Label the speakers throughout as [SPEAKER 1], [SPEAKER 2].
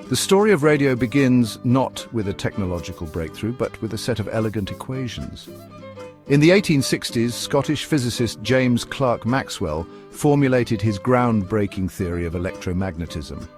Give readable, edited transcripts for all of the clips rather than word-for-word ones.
[SPEAKER 1] The story of radio begins not with a technological breakthrough, but with a set of elegant equations. In the 1860s, Scottish physicist James Clerk Maxwell formulated his groundbreaking theory of electromagnetism.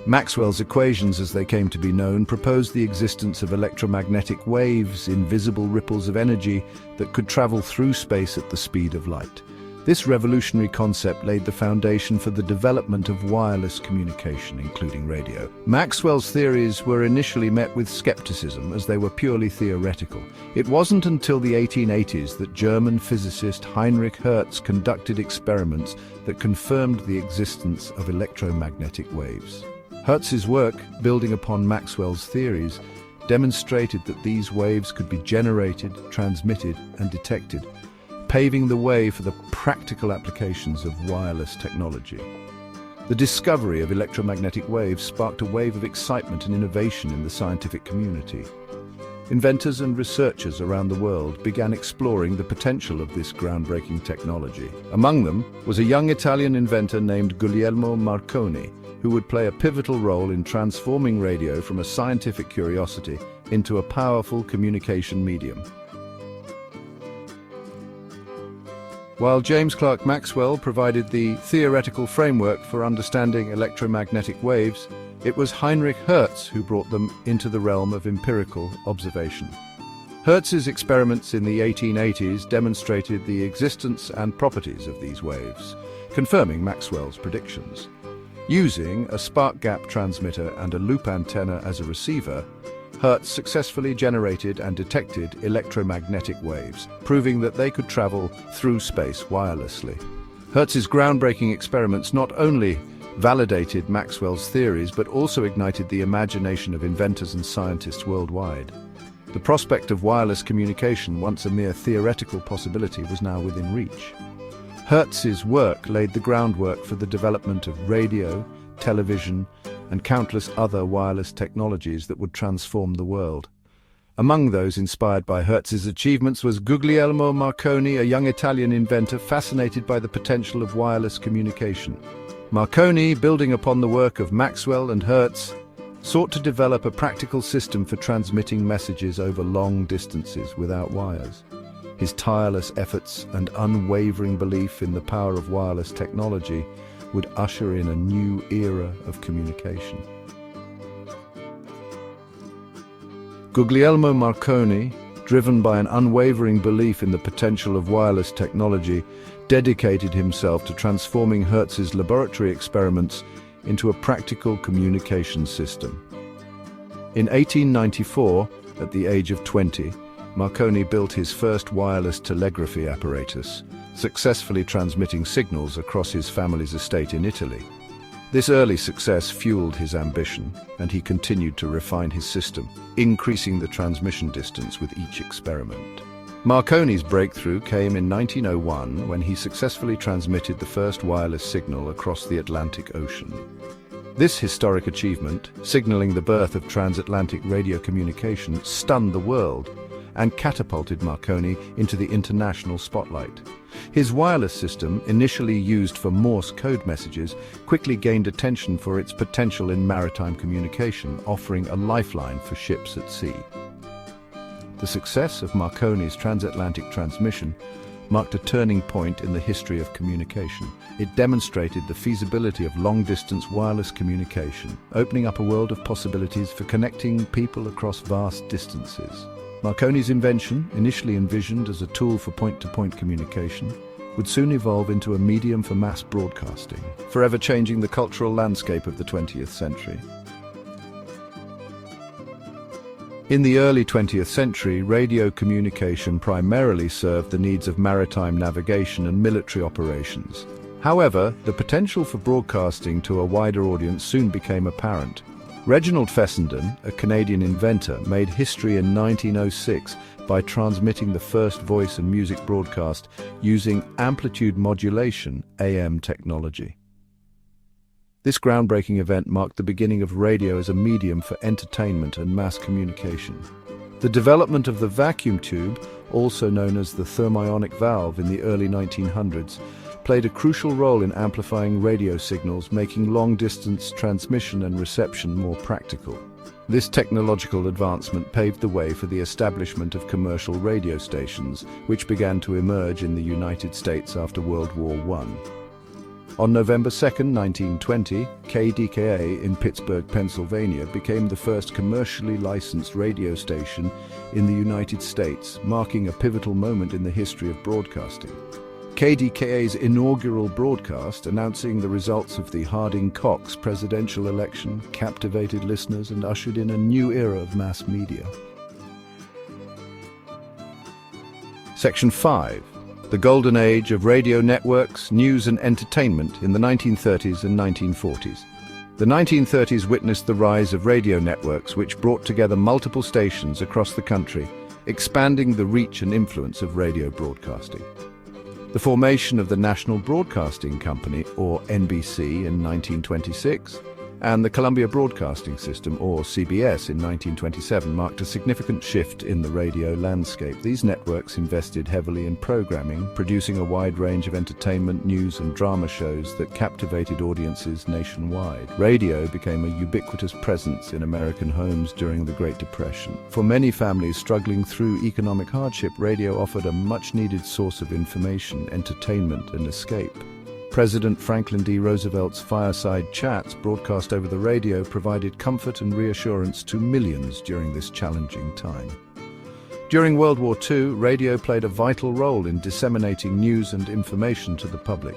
[SPEAKER 1] Maxwell's equations, as they came to be known, proposed the existence of electromagnetic waves, invisible ripples of energy that could travel through space at the speed of light. This revolutionary concept laid the foundation for the development of wireless communication, including radio. Maxwell's theories were initially met with skepticism, as they were purely theoretical. It wasn't until the 1880s that German physicist Heinrich Hertz conducted experiments that confirmed the existence of electromagnetic waves. Hertz's work, building upon Maxwell's theories, demonstrated that these waves could be generated, transmitted, and detected, paving the way for the practical applications of wireless technology. The discovery of electromagnetic waves sparked a wave of excitement and innovation in the scientific community. Inventors and researchers around the world began exploring the potential of this groundbreaking technology. Among them was a young Italian inventor named Guglielmo Marconi, who would play a pivotal role in transforming radio from a scientific curiosity into a powerful communication medium. While James Clerk Maxwell provided the theoretical framework for understanding electromagnetic waves, it was Heinrich Hertz who brought them into the realm of empirical observation. Hertz's experiments in the 1880s demonstrated the existence and properties of these waves, confirming Maxwell's predictions. Using a spark gap transmitter and a loop antenna as a receiver, Hertz successfully generated and detected electromagnetic waves, proving that they could travel through space wirelessly. Hertz's groundbreaking experiments not only validated Maxwell's theories, but also ignited the imagination of inventors and scientists worldwide. The prospect of wireless communication, once a mere theoretical possibility, was now within reach. Hertz's work laid the groundwork for the development of radio, television, and countless other wireless technologies that would transform the world. Among those inspired by Hertz's achievements was Guglielmo Marconi, a young Italian inventor fascinated by the potential of wireless communication. Marconi, building upon the work of Maxwell and Hertz, sought to develop a practical system for transmitting messages over long distances without wires. His tireless efforts and unwavering belief in the power of wireless technology would usher in a new era of communication. Guglielmo Marconi, driven by an unwavering belief in the potential of wireless technology, dedicated himself to transforming Hertz's laboratory experiments into a practical communication system. In 1894, at the age of 20, Marconi built his first wireless telegraphy apparatus, successfully transmitting signals across his family's estate in Italy. This early success fueled his ambition, and he continued to refine his system, increasing the transmission distance with each experiment. Marconi's breakthrough came in 1901 when he successfully transmitted the first wireless signal across the Atlantic Ocean. This historic achievement, signaling the birth of transatlantic radio communication, stunned the world and catapulted Marconi into the international spotlight. His wireless system, initially used for Morse code messages, quickly gained attention for its potential in maritime communication, offering a lifeline for ships at sea. The success of Marconi's transatlantic transmission marked a turning point in the history of communication. It demonstrated the feasibility of long-distance wireless communication, opening up a world of possibilities for connecting people across vast distances. Marconi's invention, initially envisioned as a tool for point-to-point communication, would soon evolve into a medium for mass broadcasting, forever changing the cultural landscape of the 20th century. In the early 20th century, radio communication primarily served the needs of maritime navigation and military operations. However, the potential for broadcasting to a wider audience soon became apparent. Reginald Fessenden, a Canadian inventor, made history in 1906 by transmitting the first voice and music broadcast using amplitude modulation (AM) technology. This groundbreaking event marked the beginning of radio as a medium for entertainment and mass communication. The development of the vacuum tube, also known as the thermionic valve in the early 1900s, played a crucial role in amplifying radio signals, making long-distance transmission and reception more practical. This technological advancement paved the way for the establishment of commercial radio stations, which began to emerge in the United States after World War I. On November 2, 1920, KDKA in Pittsburgh, Pennsylvania became the first commercially licensed radio station in the United States, marking a pivotal moment in the history of broadcasting. KDKA's inaugural broadcast, announcing the results of the Harding-Cox presidential election, captivated listeners and ushered in a new era of mass media. Section 5. The Golden Age of Radio Networks, News and Entertainment in the 1930s and 1940s. The 1930s witnessed the rise of radio networks, which brought together multiple stations across the country, expanding the reach and influence of radio broadcasting. The formation of the National Broadcasting Company, or NBC, in 1926, and the Columbia Broadcasting System, or CBS, in 1927 marked a significant shift in the radio landscape. These networks invested heavily in programming, producing a wide range of entertainment, news and drama shows that captivated audiences nationwide. Radio became a ubiquitous presence in American homes during the Great Depression. For many families struggling through economic hardship, radio offered a much-needed source of information, entertainment and escape. President Franklin D. Roosevelt's fireside chats, broadcast over the radio, provided comfort and reassurance to millions during this challenging time. During World War II, radio played a vital role in disseminating news and information to the public.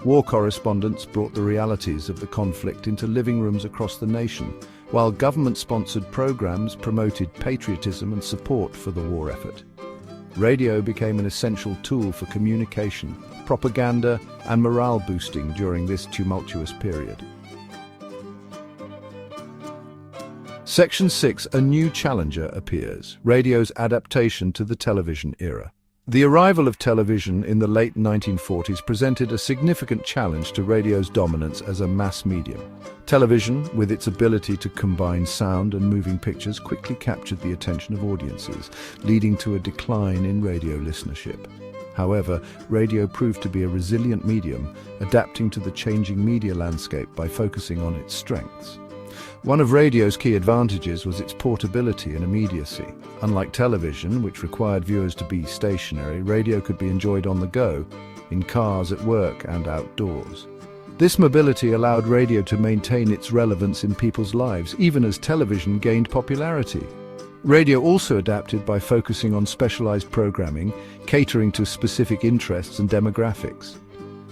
[SPEAKER 1] War correspondents brought the realities of the conflict into living rooms across the nation, while government-sponsored programs promoted patriotism and support for the war effort. Radio became an essential tool for communication, propaganda, and morale boosting during this tumultuous period. Section 6. A new challenger appears: radio's adaptation to the television era. The arrival of television in the late 1940s presented a significant challenge to radio's dominance as a mass medium. Television, with its ability to combine sound and moving pictures, quickly captured the attention of audiences, leading to a decline in radio listenership. However, radio proved to be a resilient medium, adapting to the changing media landscape by focusing on its strengths. One of radio's key advantages was its portability and immediacy. Unlike television, which required viewers to be stationary, radio could be enjoyed on the go, in cars, at work, and outdoors. This mobility allowed radio to maintain its relevance in people's lives, even as television gained popularity. Radio also adapted by focusing on specialized programming, catering to specific interests and demographics.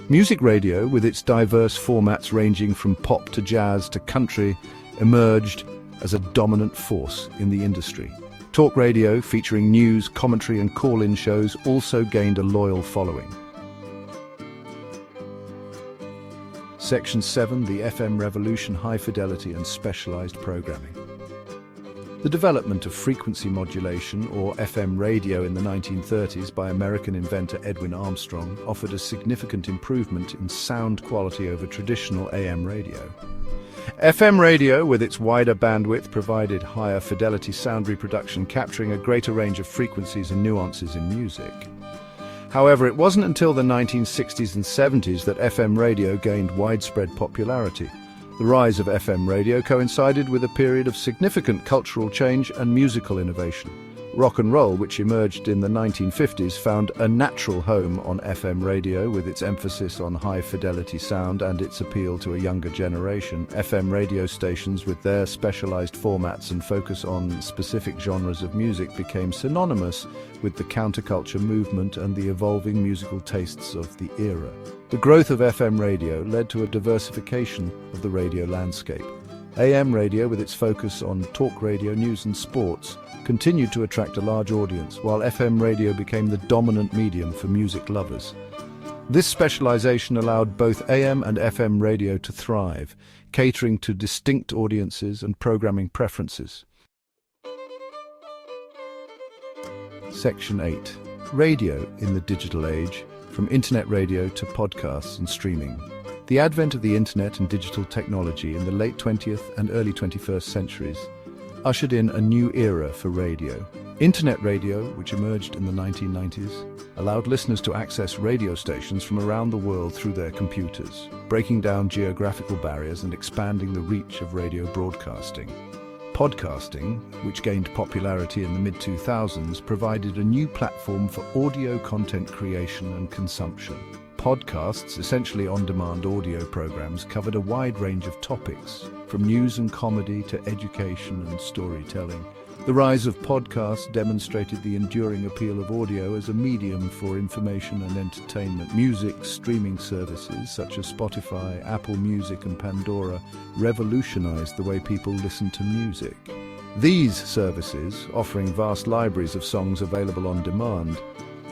[SPEAKER 1] Music radio, with its diverse formats ranging from pop to jazz to country, emerged as a dominant force in the industry. Talk radio, featuring news, commentary and call-in shows, also gained a loyal following. Section 7. The FM revolution: high fidelity and specialized programming. The development of frequency modulation, or FM radio, in the 1930s by American inventor Edwin Armstrong offered a significant improvement in sound quality over traditional AM radio. FM radio, with its wider bandwidth, provided higher fidelity sound reproduction, capturing a greater range of frequencies and nuances in music. However, it wasn't until the 1960s and 70s that FM radio gained widespread popularity. The rise of FM radio coincided with a period of significant cultural change and musical innovation. Rock and roll, which emerged in the 1950s, found a natural home on FM radio with its emphasis on high-fidelity sound and its appeal to a younger generation. FM radio stations, with their specialized formats and focus on specific genres of music, became synonymous with the counterculture movement and the evolving musical tastes of the era. The growth of FM radio led to a diversification of the radio landscape. AM radio, with its focus on talk radio, news and sports, continued to attract a large audience, while FM radio became the dominant medium for music lovers. This specialization allowed both AM and FM radio to thrive, catering to distinct audiences and programming preferences. Section 8. Radio in the digital age, from internet radio to podcasts and streaming. The advent of the internet and digital technology in the late 20th and early 21st centuries ushered in a new era for radio. Internet radio, which emerged in the 1990s, allowed listeners to access radio stations from around the world through their computers, breaking down geographical barriers and expanding the reach of radio broadcasting. Podcasting, which gained popularity in the mid-2000s, provided a new platform for audio content creation and consumption. Podcasts, essentially on-demand audio programs, covered a wide range of topics, from news and comedy to education and storytelling. The rise of podcasts demonstrated the enduring appeal of audio as a medium for information and entertainment. Music streaming services such as Spotify, Apple Music, and Pandora revolutionized the way people listen to music. These services, offering vast libraries of songs available on demand,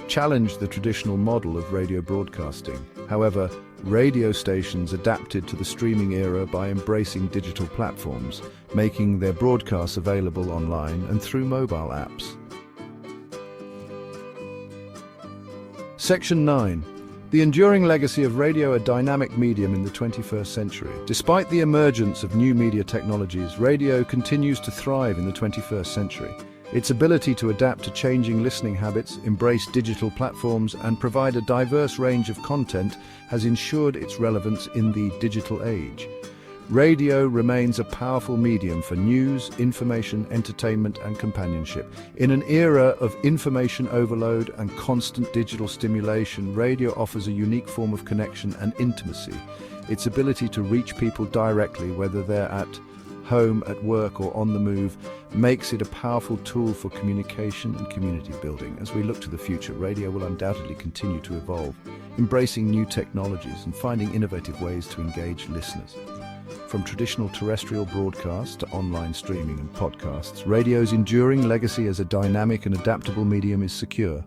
[SPEAKER 1] challenged the traditional model of radio broadcasting. However, radio stations adapted to the streaming era by embracing digital platforms, making their broadcasts available online and through mobile apps. Section 9. The enduring legacy of radio, a dynamic medium in the 21st century. Despite the emergence of new media technologies, radio continues to thrive in the 21st century. Its ability to adapt to changing listening habits, embrace digital platforms, and provide a diverse range of content has ensured its relevance in the digital age. Radio remains a powerful medium for news, information, entertainment, and companionship. In an era of information overload and constant digital stimulation, radio offers a unique form of connection and intimacy. Its ability to reach people directly, whether they're at home, at work, or on the move, makes it a powerful tool for communication and community building. As we look to the future, radio will undoubtedly continue to evolve, embracing new technologies and finding innovative ways to engage listeners. From traditional terrestrial broadcasts to online streaming and podcasts, radio's enduring legacy as a dynamic and adaptable medium is secure.